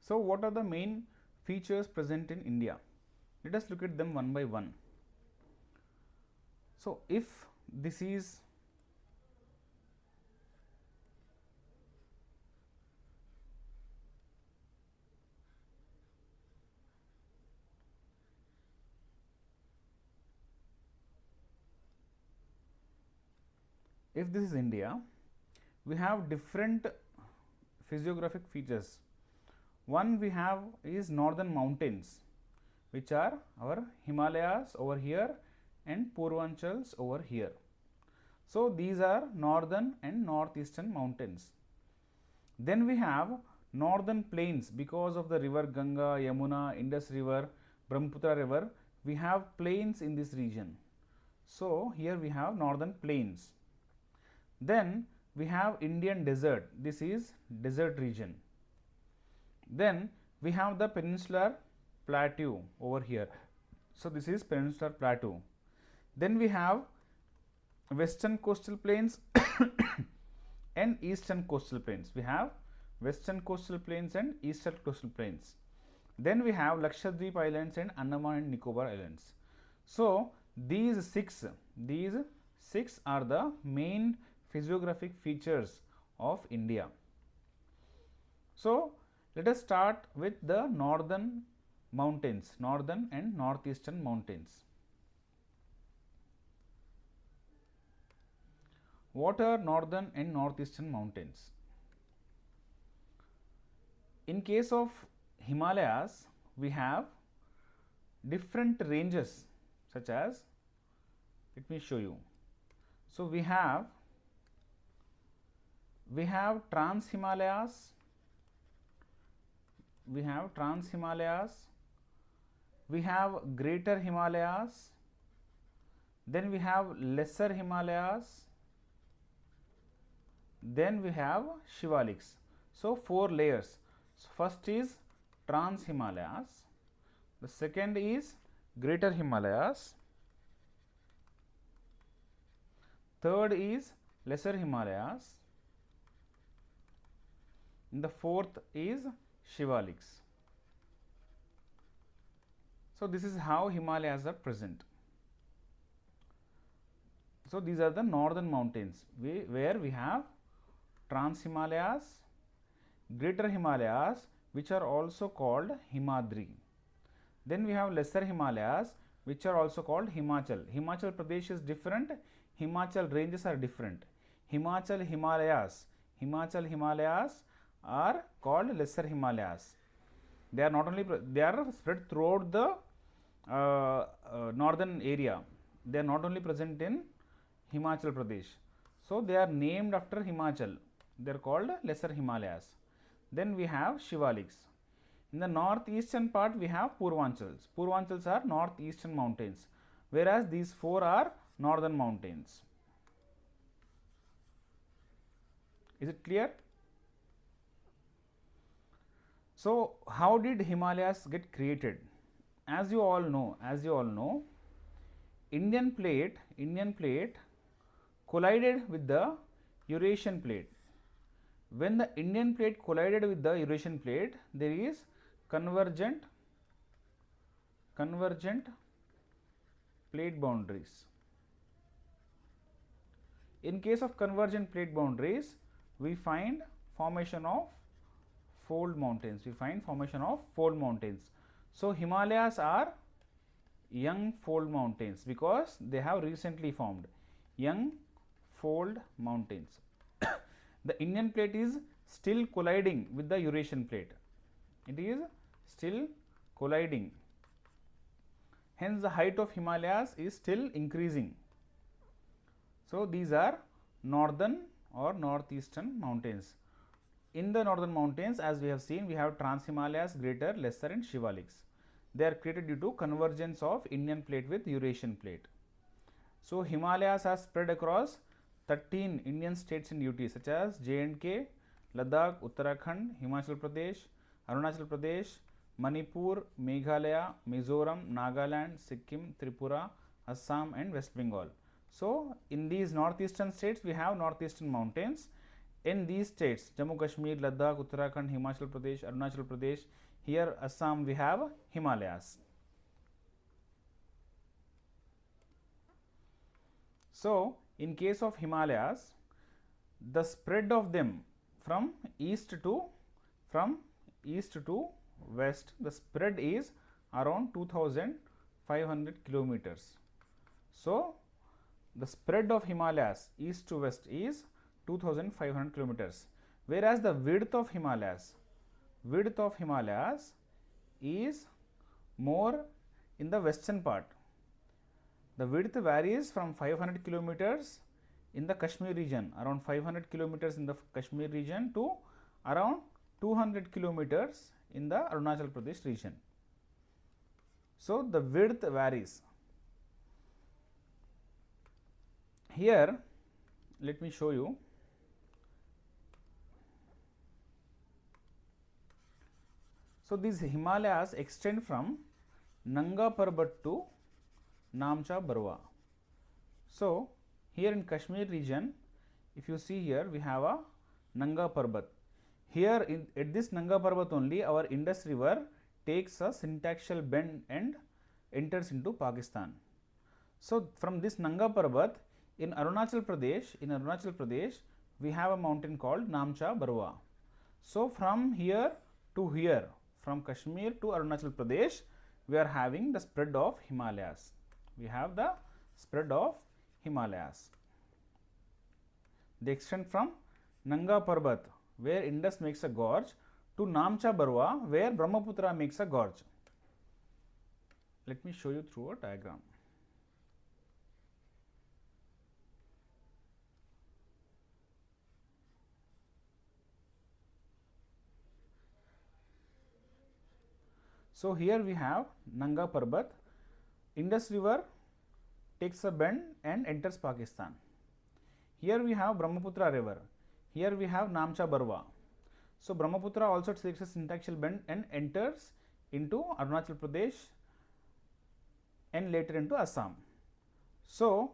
So, what are the main features present in India? Let us look at them one by one. So, if this is India, we have different physiographic features. One we have is northern mountains, which are our Himalayas over here and Purvanchals over here. So, these are northern and northeastern mountains. Then we have northern plains because of the river Ganga, Yamuna, Indus river, Brahmaputra river, we have plains in this region. So, here we have northern plains. Then we have Indian desert, this is desert region. Then we have the peninsular plateau over here. So, this is peninsular plateau. Then we have western coastal plains and eastern coastal plains. We have western coastal plains and eastern coastal plains. Then we have Lakshadweep Islands and Andaman and Nicobar Islands. So, these six are the main physiographic features of India. So, let us start with the northern mountains, northern and northeastern mountains. What are northern and northeastern mountains? In case of Himalayas, we have different ranges such as, let me show you. So, we have Trans-Himalayas, we have Greater Himalayas, then we have Lesser Himalayas, then we have Shivaliks. So, 4 layers. So, first is Trans-Himalayas, the second is Greater Himalayas, third is Lesser Himalayas, and the fourth is Shivaliks. So, this is how Himalayas are present. So, these are the northern mountains where we have Trans-Himalayas, Greater Himalayas, which are also called Himadri. Then we have Lesser Himalayas, which are also called Himachal. Himachal Pradesh is different, Himachal ranges are different. Himachal Himalayas are called Lesser Himalayas. They are not only they are spread throughout the northern area. They are not only present in Himachal Pradesh. So, they are named after Himachal. They are called Lesser Himalayas. Then we have Shivaliks. In the northeastern part, we have Purvanchals. Purvanchals are northeastern mountains, whereas these 4 are northern mountains. Is it clear? So, how did Himalayas get created? As you all know, Indian plate collided with the Eurasian plate. When the Indian plate collided with the Eurasian plate, there is convergent plate boundaries. In case of convergent plate boundaries, we find formation of fold mountains. So, Himalayas are young fold mountains because they have recently formed young fold mountains. The Indian plate is still colliding with the Eurasian plate. It is still colliding. Hence, the height of Himalayas is still increasing. So, these are northern or northeastern mountains. In the northern mountains, as we have seen, we have Trans-Himalayas, Greater, Lesser and Shivaliks. They are created due to convergence of Indian plate with Eurasian plate. So, Himalayas are spread across 13 Indian states and UTs such as J&K, Ladakh, Uttarakhand, Himachal Pradesh, Arunachal Pradesh, Manipur, Meghalaya, Mizoram, Nagaland, Sikkim, Tripura, Assam and West Bengal. So, in these northeastern states, we have northeastern mountains, in these states, Jammu Kashmir, Ladakh, Uttarakhand, Himachal Pradesh, Arunachal Pradesh, here Assam, we have Himalayas. So, in case of Himalayas, the spread of them from east to west, the spread is around 2500 kilometers. So, the spread of Himalayas east to west is 2500 kilometers, whereas the width of Himalayas is more in the western part. The width varies from 500 kilometers in the Kashmir region, around 500 kilometers in the Kashmir region, to around 200 kilometers in the Arunachal Pradesh region. So, the width varies. Here, let me show you. So, these Himalayas extend from Nanga Parbat to Namcha Barwa. So, here in Kashmir region, if you see here, we have a Nanga Parbat. Here at this Nanga Parbat only, our Indus river takes a syntaxial bend and enters into Pakistan. So, from this Nanga Parbat, in Arunachal Pradesh, we have a mountain called Namcha Barwa. So, from here to here, from Kashmir to Arunachal Pradesh, we are having the spread of Himalayas. We have the spread of Himalayas. They extend from Nanga Parbat, where Indus makes a gorge, to Namcha Barwa, where Brahmaputra makes a gorge. Let me show you through a diagram. So, here we have Nanga Parbat, Indus river takes a bend and enters Pakistan. Here we have Brahmaputra river, here we have Namcha Barwa. So, Brahmaputra also takes a syntaxial bend and enters into Arunachal Pradesh and later into Assam. So,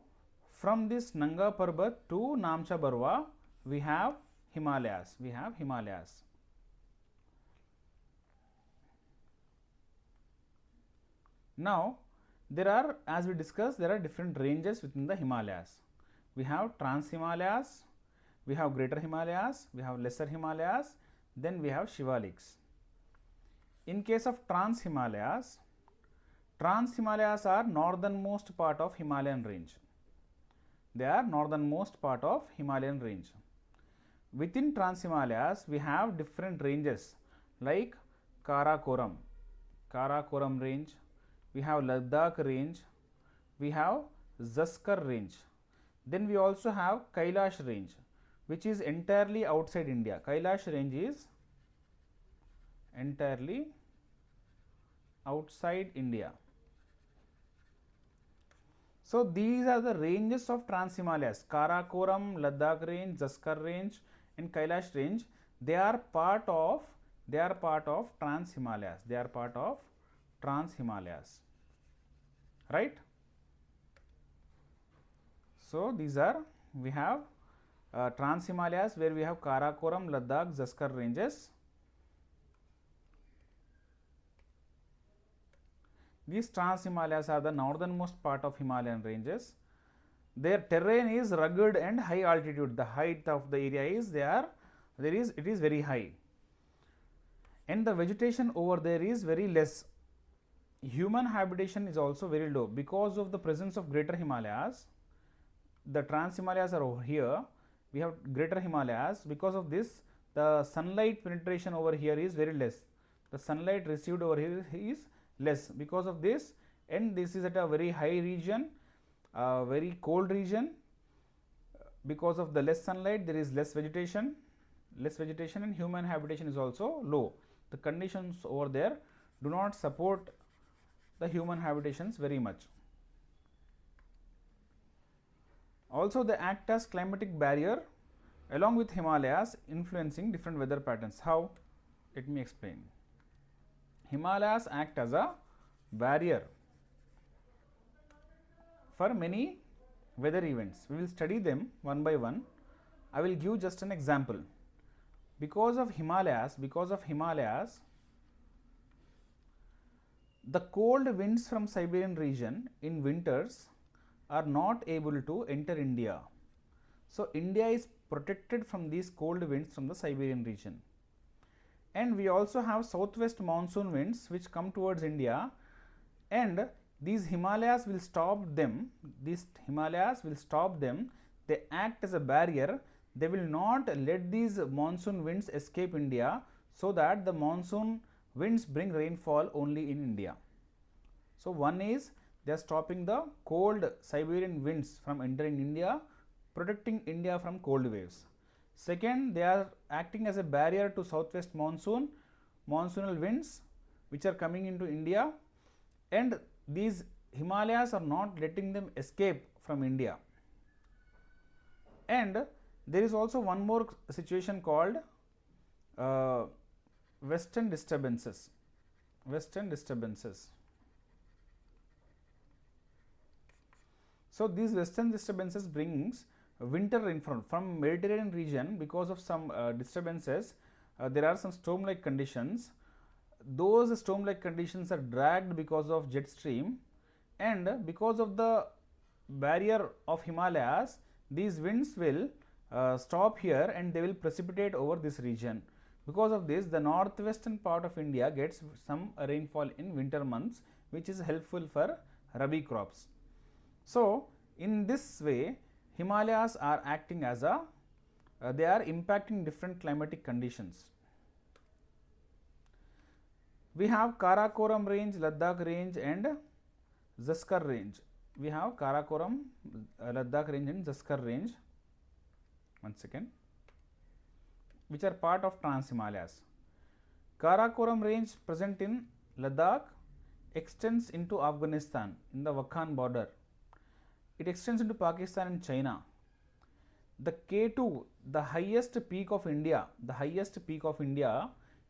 from this Nanga Parbat to Namcha Barwa, we have Himalayas. Now, there are, as we discussed, there are different ranges within the Himalayas. We have Trans-Himalayas, we have Greater Himalayas, we have Lesser Himalayas, then we have Shivaliks. In case of Trans-Himalayas are northernmost part of Himalayan range. They are northernmost part of Himalayan range. Within Trans-Himalayas, we have different ranges like Karakoram range, we have Ladakh range, we have Zaskar range. Then we also have Kailash range, which is entirely outside India. Kailash range is entirely outside India. So, these are the ranges of Trans-Himalayas: Karakoram, Ladakh range, Zaskar range and Kailash range. They are part of Trans-Himalayas. They are part of Trans-Himalayas, right? So, these are, we have Trans-Himalayas, where we have Karakoram, Ladakh, Zaskar ranges. These Trans-Himalayas are the northernmost part of Himalayan ranges. Their terrain is rugged and high altitude. The height of the area is it is very high, and the vegetation over there is very less. Human habitation is also very low because of the presence of Greater Himalayas. The Trans-Himalayas are over here, we have Greater Himalayas. Because of this, the sunlight penetration over here is very less. The sunlight received over here is less because of this, and this is at a very high region, very cold region. Because of the less sunlight, there is less vegetation, and human habitation is also low. The conditions over there do not support the human habitations very much. Also, they act as climatic barrier along with Himalayas, influencing different weather patterns. How? Let me explain. Himalayas act as a barrier for many weather events. We will study them one by one. I will give just an example. Because of Himalayas, the cold winds from Siberian region in winters are not able to enter India. So, India is protected from these cold winds from the Siberian region. And we also have southwest monsoon winds which come towards India, and these Himalayas will stop them. They act as a barrier. They will not let these monsoon winds escape India, so that the monsoon winds bring rainfall only in India. So, one is they are stopping the cold Siberian winds from entering India, protecting India from cold waves. Second, they are acting as a barrier to southwest monsoonal winds which are coming into India, and these Himalayas are not letting them escape from India. And there is also one more situation called western disturbances. So, these western disturbances brings winter rainfall from Mediterranean region. Because of some disturbances, there are some storm like conditions. Those storm like conditions are dragged because of jet stream, and because of the barrier of Himalayas, these winds will stop here and they will precipitate over this region. Because of this, the northwestern part of India gets some rainfall in winter months, which is helpful for Rabi crops. So, in this way, Himalayas are acting as a they are impacting different climatic conditions. We have Karakoram range, Ladakh range and Zanskar range. We have Karakoram, Ladakh range and Zanskar range, which are part of Trans-Himalayas. Karakoram range present in Ladakh extends into Afghanistan in the Wakhan border. It extends into Pakistan and China. The K2, the highest peak of India,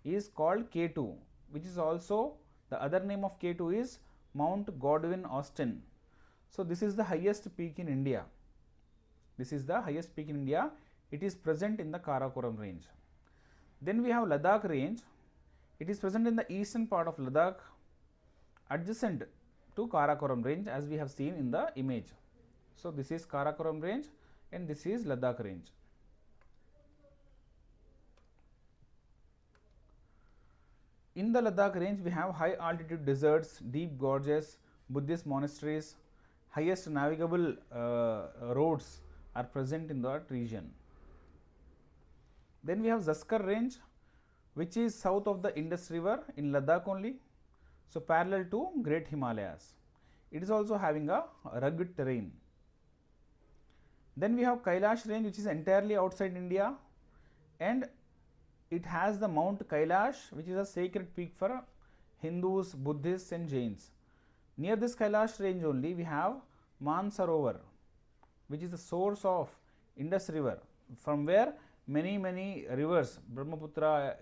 is called K2, which is also the other name of K2 is Mount Godwin Austen. So, this is the highest peak in India. It is present in the Karakoram range. Then we have Ladakh range. It is present in the eastern part of Ladakh, adjacent to Karakoram range, as we have seen in the image. So, this is Karakoram range and this is Ladakh range. In the Ladakh range, we have high altitude deserts, deep gorges, Buddhist monasteries, highest navigable roads are present in that region. Then we have Zanskar range, which is south of the Indus River in Ladakh only, so parallel to Great Himalayas. It is also having a rugged terrain. Then we have Kailash range, which is entirely outside India, and it has the Mount Kailash, which is a sacred peak for Hindus, Buddhists and Jains. Near this Kailash range only we have Mansarovar, which is the source of Indus River, from where many rivers, Brahmaputra,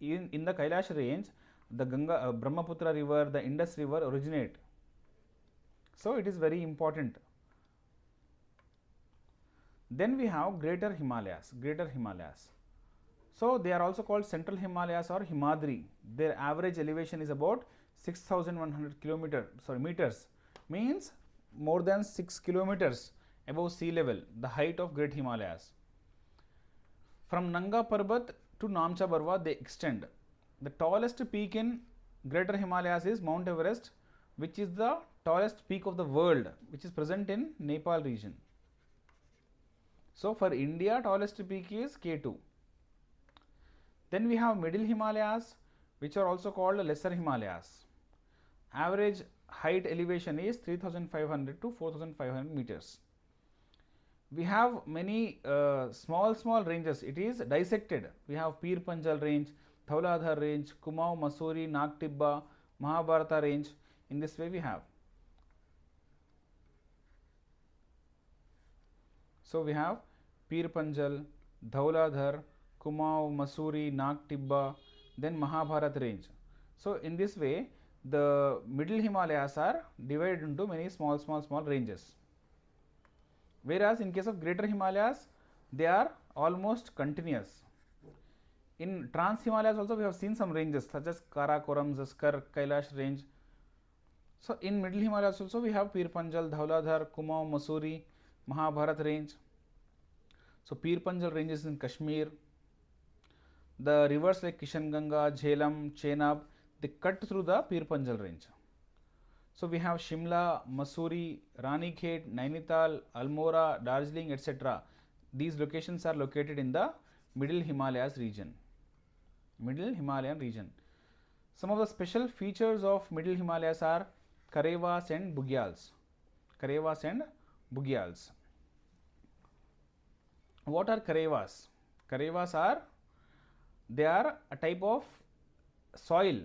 in the Kailash range, the Brahmaputra river, the Indus river originate. So, it is very important. Then we have Greater Himalayas. So, they are also called Central Himalayas or Himadri. Their average elevation is about 6,100 meters, means more than 6 kilometers above sea level, the height of Great Himalayas. From Nanga Parbat to Namcha Barwa they extend. The tallest peak in Greater Himalayas is Mount Everest, which is the tallest peak of the world, which is present in Nepal region. So, for India, tallest peak is K2. Then we have Middle Himalayas, which are also called Lesser Himalayas. Average height elevation is 3,500 to 4,500 meters. We have many small ranges. It is dissected. We have Purvanchal range, Dhauladhar range, Kumaon, Mussoorie, Nag Tibba, Mahabharata range. In this way we have. So, we have Purvanchal, Dhauladhar, Kumaon, Mussoorie, Nag Tibba, then Mahabharata range. So, in this way the Middle Himalayas are divided into many small ranges. Whereas, in case of Greater Himalayas, they are almost continuous. In Trans-Himalayas also we have seen some ranges such as Karakoram, Zaskar, Kailash range. So in Middle Himalayas also we have Purvanchal, Dhauladhar, Kumaon, Mussoorie, Mahabharat range. So Purvanchal range is in Kashmir. The rivers like Kishanganga, Jhelum, Chenab, they cut through the Purvanchal range. So we have Shimla, Mussoorie, Ranikhet, Nainital, Almora, Darjeeling, etc. These locations are located in the Middle Himalayas region. Middle Himalayan region. Some of the special features of Middle Himalayas are Karevas and Bugyals. Karevas and Bugyals. What are Karevas? Karevas are, they are a type of soil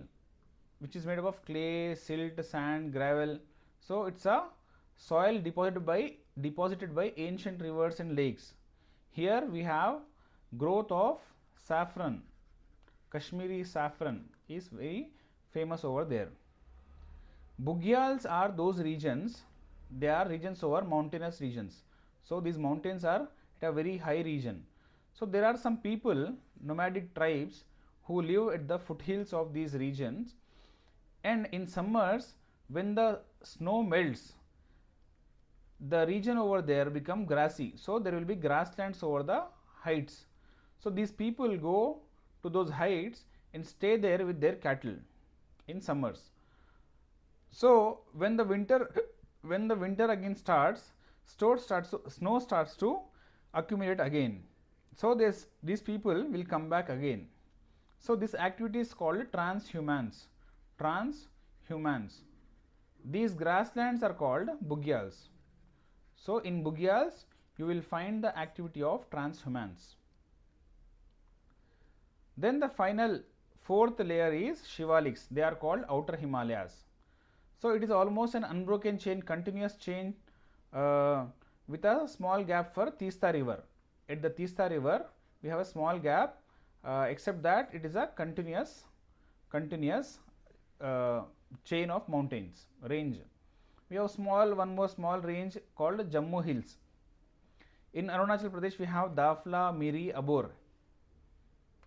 which is made up of clay, silt, sand, gravel. So it's a soil deposited by ancient rivers and lakes. Here we have growth of saffron. Kashmiri saffron is very famous over there. Bugyals are those regions, they are regions over mountainous regions. So these mountains are at a very high region. So there are some people, nomadic tribes, who live at the foothills of these regions, and in summers when the snow melts, the region over there become grassy. So there will be grasslands over the heights. So these people go to those heights and stay there with their cattle in summers. So when the winter again starts, snow starts to accumulate again. So these people will come back again. So this activity is called transhumance. Transhumance. These grasslands are called bugyals. So in bugyals you will find the activity of transhumance. Then the final fourth layer is Shivaliks. They are called outer Himalayas. So it is almost an unbroken chain, continuous chain with a small gap for Teesta river. At the Teesta river we have a small gap, except that it is a continuous chain of mountains range. We have one more small range called Jammu Hills. In Arunachal Pradesh we have Dafla, Miri, Abor.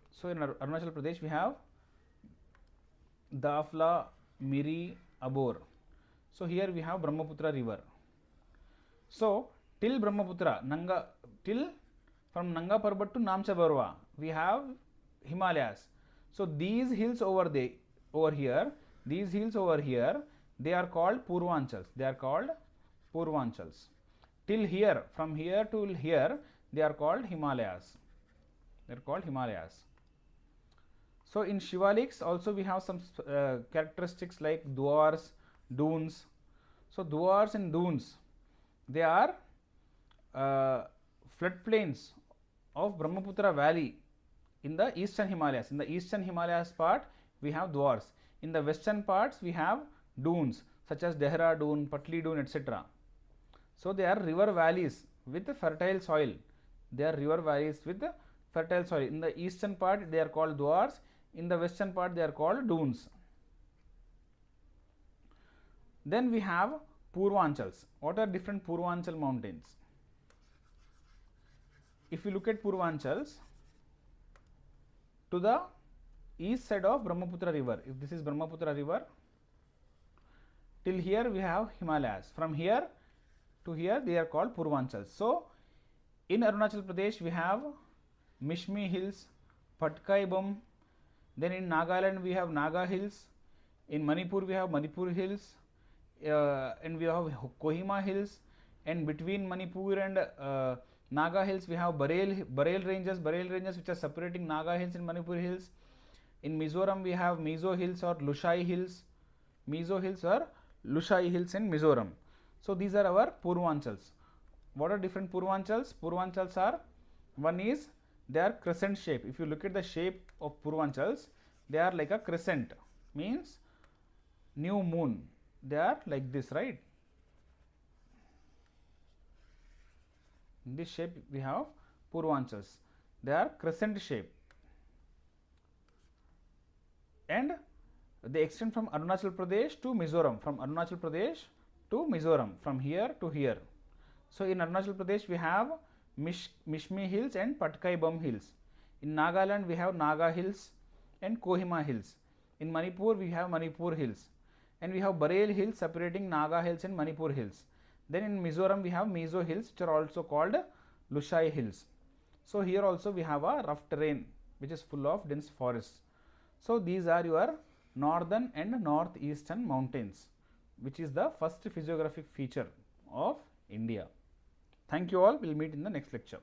So in Arunachal Pradesh we have Dafla, Miri, Abor. So here we have Brahmaputra river. So till Brahmaputra, from Nanga Parbat to Namcha Barwa, we have Himalayas. So these hills over here, they are called Purvanchals. They are called Purvanchals. Till here, from here to here, they are called Himalayas. They are called Himalayas. So in Shivaliks also we have some characteristics like duars, dunes. So duars and dunes, they are floodplains of Brahmaputra valley in the eastern Himalayas. In the eastern Himalayas part we have duars. In the western parts we have dunes such as Dehra Dune, Patli Dune, etc. So they are river valleys with fertile soil. They are river valleys with fertile soil. In the eastern part they are called duars. In the western part they are called dunes. Then we have Purvanchals. What are different Purvanchal mountains? If you look at Purvanchals, to the east side of Brahmaputra river, if this is Brahmaputra river, till here we have Himalayas. From here to here they are called Purvanchals. So in Arunachal Pradesh we have Mishmi Hills, Patkai Bum. Then in Nagaland we have Naga Hills. In Manipur we have Manipur Hills, and we have Kohima Hills. And between Manipur and Naga Hills we have Bareil ranges which are separating Naga Hills and Manipur Hills. In Mizoram we have Mizo Hills or Lushai Hills. Mizo Hills or Lushai Hills in Mizoram. So these are our Purvanchals. What are different Purvanchals? Purvanchals are, one is they are crescent shape. If you look at the shape of Purvanchals, they are like a crescent, means new moon. They are like this, right? In this shape we have Purvanchals. They are crescent shape, and they extend from Arunachal Pradesh to Mizoram, from Arunachal Pradesh to Mizoram, from here to here. So in Arunachal Pradesh we have Mishmi Hills and Patkai Bum Hills. In Nagaland we have Naga Hills and Kohima Hills. In Manipur we have Manipur Hills, and we have Bareil Hills separating Naga Hills and Manipur Hills. Then in Mizoram we have Mizo Hills, which are also called Lushai Hills. So here also we have a rough terrain which is full of dense forests. So these are your northern and northeastern mountains, which is the first physiographic feature of India. Thank you all. We will meet in the next lecture.